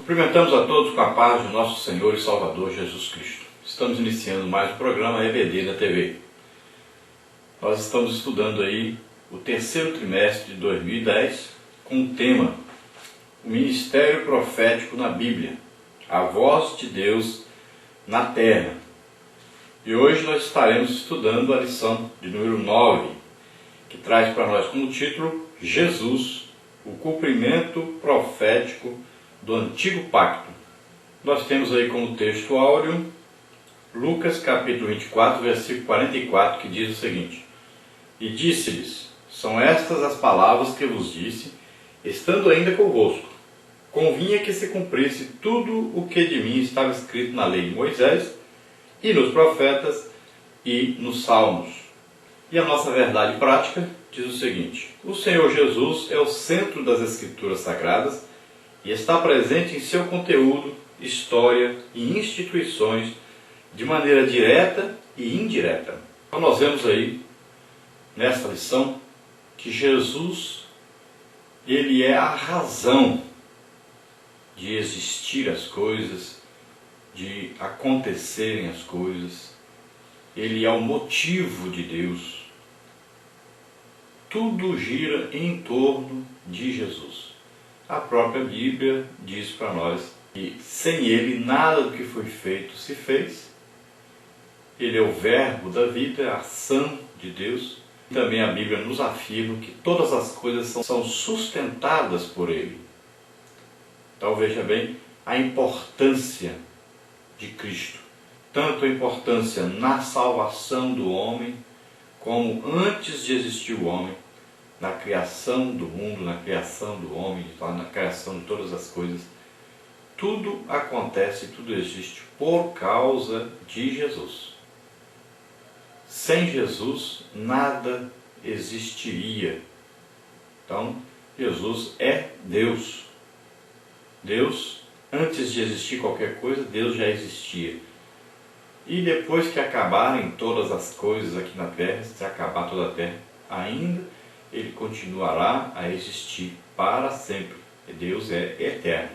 Cumprimentamos a todos com a paz do nosso Senhor e Salvador Jesus Cristo. Estamos iniciando mais um programa EBD na TV. Nós estamos estudando aí o terceiro trimestre de 2010 com o tema O Ministério Profético na Bíblia, a voz de Deus na Terra. E hoje nós estaremos estudando a lição de número 9, que traz para nós como título Jesus, o cumprimento profético do Antigo Pacto. Nós temos aí como texto áureo Lucas capítulo 24, versículo 44, que diz o seguinte: E disse-lhes, são estas as palavras que vos disse, estando ainda convosco. Convinha que se cumprisse tudo o que de mim estava escrito na lei de Moisés, e nos profetas, e nos salmos. E a nossa verdade prática diz o seguinte: o Senhor Jesus é o centro das Escrituras Sagradas, e está presente em seu conteúdo, história e instituições de maneira direta e indireta. Então nós vemos aí, nesta lição, que Jesus, ele é a razão de existir as coisas, de acontecerem as coisas. Ele é o motivo de Deus. Tudo gira em torno de Jesus. A própria Bíblia diz para nós que sem Ele nada do que foi feito se fez. Ele é o verbo da vida, a ação de Deus. Também a Bíblia nos afirma que todas as coisas são sustentadas por Ele. Então veja bem a importância de Cristo. Tanto a importância na salvação do homem, como antes de existir o homem, na criação do mundo, na criação do homem, na criação de todas as coisas. Tudo acontece, tudo existe por causa de Jesus. Sem Jesus, nada existiria. Então, Jesus é Deus. Deus, antes de existir qualquer coisa, Deus já existia. E depois que acabarem todas as coisas aqui na Terra, se acabar toda a Terra, ainda Ele continuará a existir para sempre. Deus é eterno.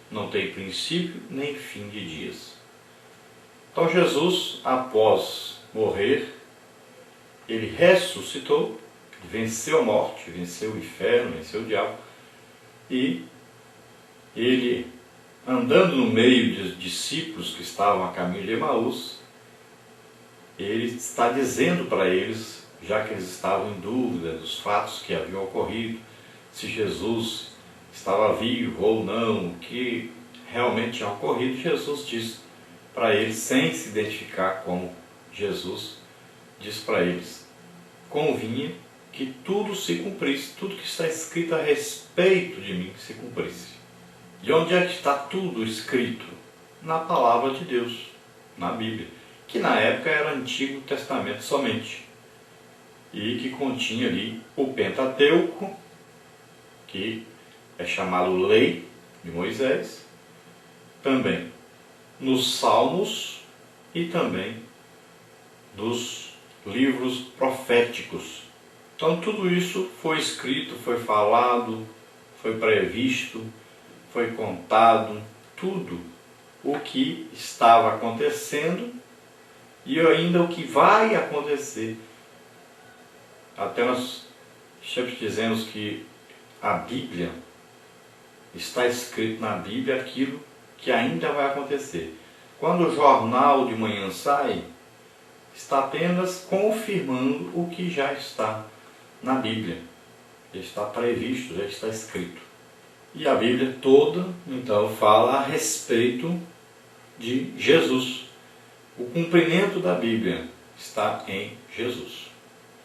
Não tem princípio nem fim de dias. Então Jesus, após morrer, Ele ressuscitou, venceu a morte, venceu o inferno, venceu o diabo. E Ele, andando no meio dos discípulos que estavam a caminho de Emaús, Ele está dizendo para eles, já que eles estavam em dúvida dos fatos que haviam ocorrido, se Jesus estava vivo ou não, o que realmente tinha ocorrido, Jesus diz para eles, sem se identificar como Jesus, diz para eles, convinha que tudo se cumprisse, tudo que está escrito a respeito de mim se cumprisse. E onde é que está tudo escrito? Na palavra de Deus, na Bíblia, que na época era Antigo Testamento somente, e que continha ali o Pentateuco, que é chamado Lei de Moisés, também nos Salmos e também nos livros proféticos. Então tudo isso foi escrito, foi falado, foi previsto, foi contado, tudo o que estava acontecendo e ainda o que vai acontecer. Até nós sempre dizemos que a Bíblia, está escrito na Bíblia aquilo que ainda vai acontecer. Quando o jornal de manhã sai, está apenas confirmando o que já está na Bíblia. Já está previsto, já está escrito. E a Bíblia toda, então, fala a respeito de Jesus. O cumprimento da Bíblia está em Jesus.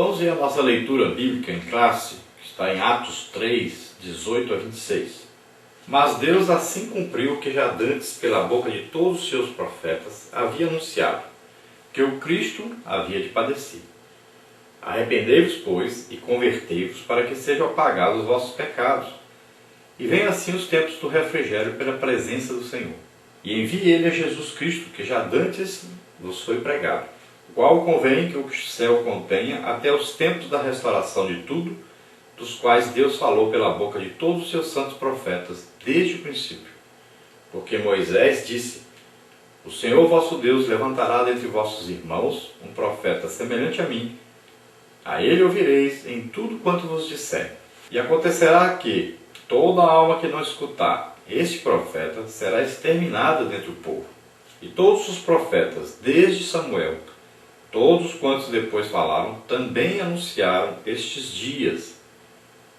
Vamos ver a nossa leitura bíblica em classe, que está em Atos 3, 18 a 26. Mas Deus assim cumpriu o que já dantes pela boca de todos os seus profetas havia anunciado, que o Cristo havia de padecer. Arrependei-vos, pois, e convertei-vos, para que sejam apagados os vossos pecados, e venham assim os tempos do refrigério pela presença do Senhor. E envie Ele a Jesus Cristo, que já dantes vos foi pregado, o qual convém que o céu contenha até os tempos da restauração de tudo, dos quais Deus falou pela boca de todos os seus santos profetas, desde o princípio, Porque Moisés disse: o Senhor vosso Deus levantará dentre vossos irmãos um profeta semelhante a mim. A ele ouvireis em tudo quanto vos disser. E acontecerá que toda alma que não escutar este profeta será exterminada dentre o povo. E todos os profetas, desde Samuel, todos quantos depois falaram, também anunciaram estes dias.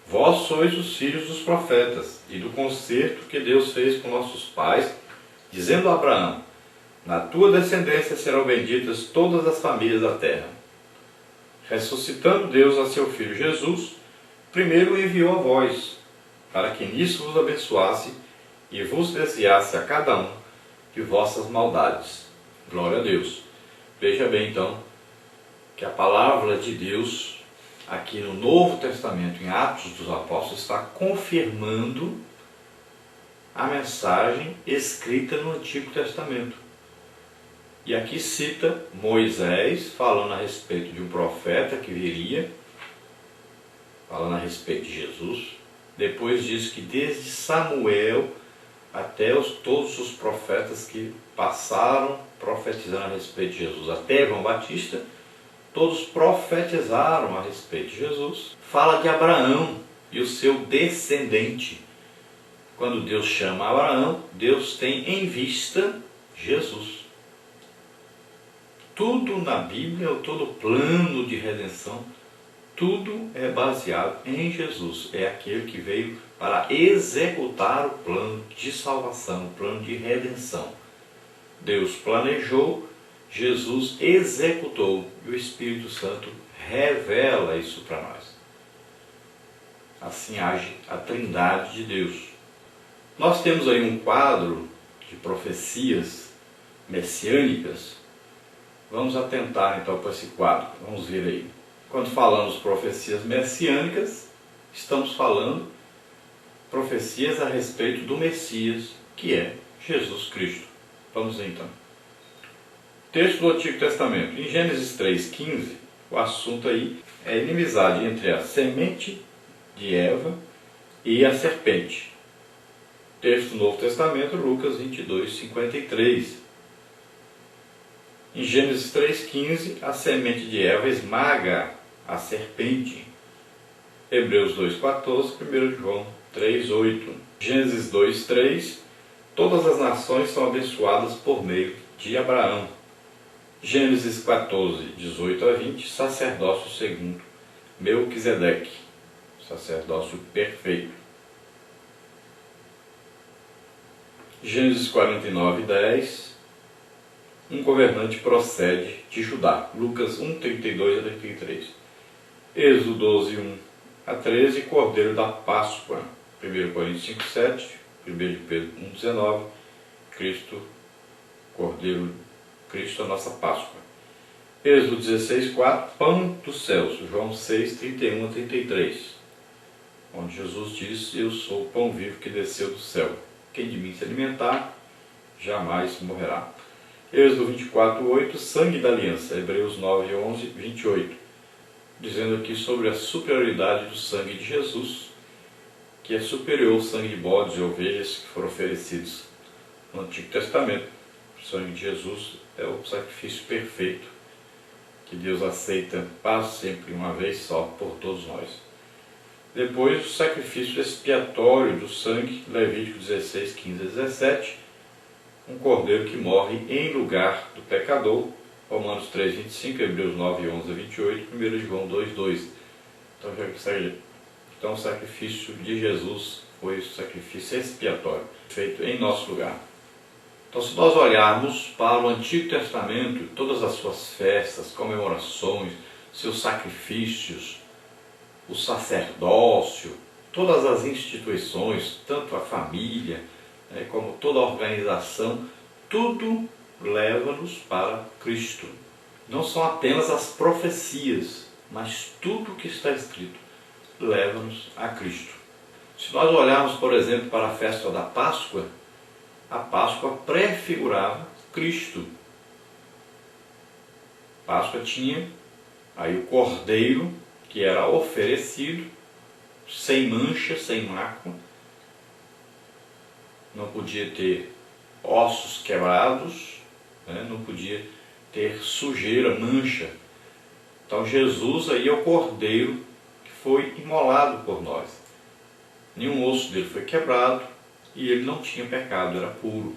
Vós sois os filhos dos profetas, e do concerto que Deus fez com nossos pais, dizendo a Abraão: na tua descendência serão benditas todas as famílias da terra. Ressuscitando Deus a seu Filho Jesus, primeiro o enviou a vós, para que nisso vos abençoasse e vos desviasse a cada um de vossas maldades. Glória a Deus. Veja bem então que a palavra de Deus aqui no Novo Testamento, em Atos dos Apóstolos, está confirmando a mensagem escrita no Antigo Testamento. E aqui cita Moisés falando a respeito de um profeta que viria, falando a respeito de Jesus. Depois diz que desde Samuel até todos os profetas que passaram profetizando a respeito de Jesus, até João Batista, todos profetizaram a respeito de Jesus. Fala de Abraão e o seu descendente. Quando Deus chama Abraão, Deus tem em vista Jesus. Tudo na Bíblia, todo plano de redenção, tudo é baseado em Jesus. É aquele que veio para executar o plano de salvação, o plano de redenção. Deus planejou, Jesus executou e o Espírito Santo revela isso para nós. Assim age a Trindade de Deus. Nós temos aí um quadro de profecias messiânicas. Vamos atentar então para esse quadro. Vamos ver aí. Quando falamos profecias messiânicas, estamos falando profecias a respeito do Messias, que é Jesus Cristo. Vamos ver então. Texto do Antigo Testamento. Em Gênesis 3,15, o assunto aí é a inimizade entre a semente de Eva e a serpente. Texto do Novo Testamento, Lucas 22:53. Em Gênesis 3,15, a semente de Eva esmaga a serpente. Hebreus 2,14, 1 João 3,8. Gênesis 2,3, todas as nações são abençoadas por meio de Abraão. Gênesis 14:18-20, sacerdócio segundo Melquisedeque, sacerdócio perfeito. Gênesis 49:10, um governante procede de Judá. Lucas 1:32-33. Êxodo 12:1-13, Cordeiro da Páscoa. 1 Coríntios 5:7, 1 Pedro 1:19, Cristo, Cordeiro, Cristo a nossa Páscoa. Êxodo 16:4, Pão dos céus. João 6:31-33, onde Jesus diz: eu sou o pão vivo que desceu do céu. Quem de mim se alimentar, jamais morrerá. Êxodo 24:8, sangue da aliança. Hebreus 9:11-28, dizendo aqui sobre a superioridade do sangue de Jesus, que é superior ao sangue de bodes e ovelhas que foram oferecidos no Antigo Testamento. O sangue de Jesus é o sacrifício perfeito que Deus aceita para sempre, uma vez só, por todos nós. Depois, o sacrifício expiatório do sangue, Levítico 16:15-17, um cordeiro que morre em lugar do pecador, Romanos 3:25, Hebreus 9:11-28, 1 João 2:2. Então, o sacrifício de Jesus foi o sacrifício expiatório, feito em nosso lugar. Então, se nós olharmos para o Antigo Testamento, todas as suas festas, comemorações, seus sacrifícios, o sacerdócio, todas as instituições, tanto a família, como toda a organização, tudo leva-nos para Cristo. Não são apenas as profecias, mas tudo o que está escrito leva-nos a Cristo. Se nós olharmos, por exemplo, para a festa da Páscoa, a Páscoa prefigurava Cristo. Páscoa tinha aí o cordeiro que era oferecido, sem mancha, sem mácula. Não podia ter ossos quebrados, né? Não podia ter sujeira, mancha. Então Jesus aí é o cordeiro que foi imolado por nós. Nenhum osso dele foi quebrado e ele não tinha pecado, era puro.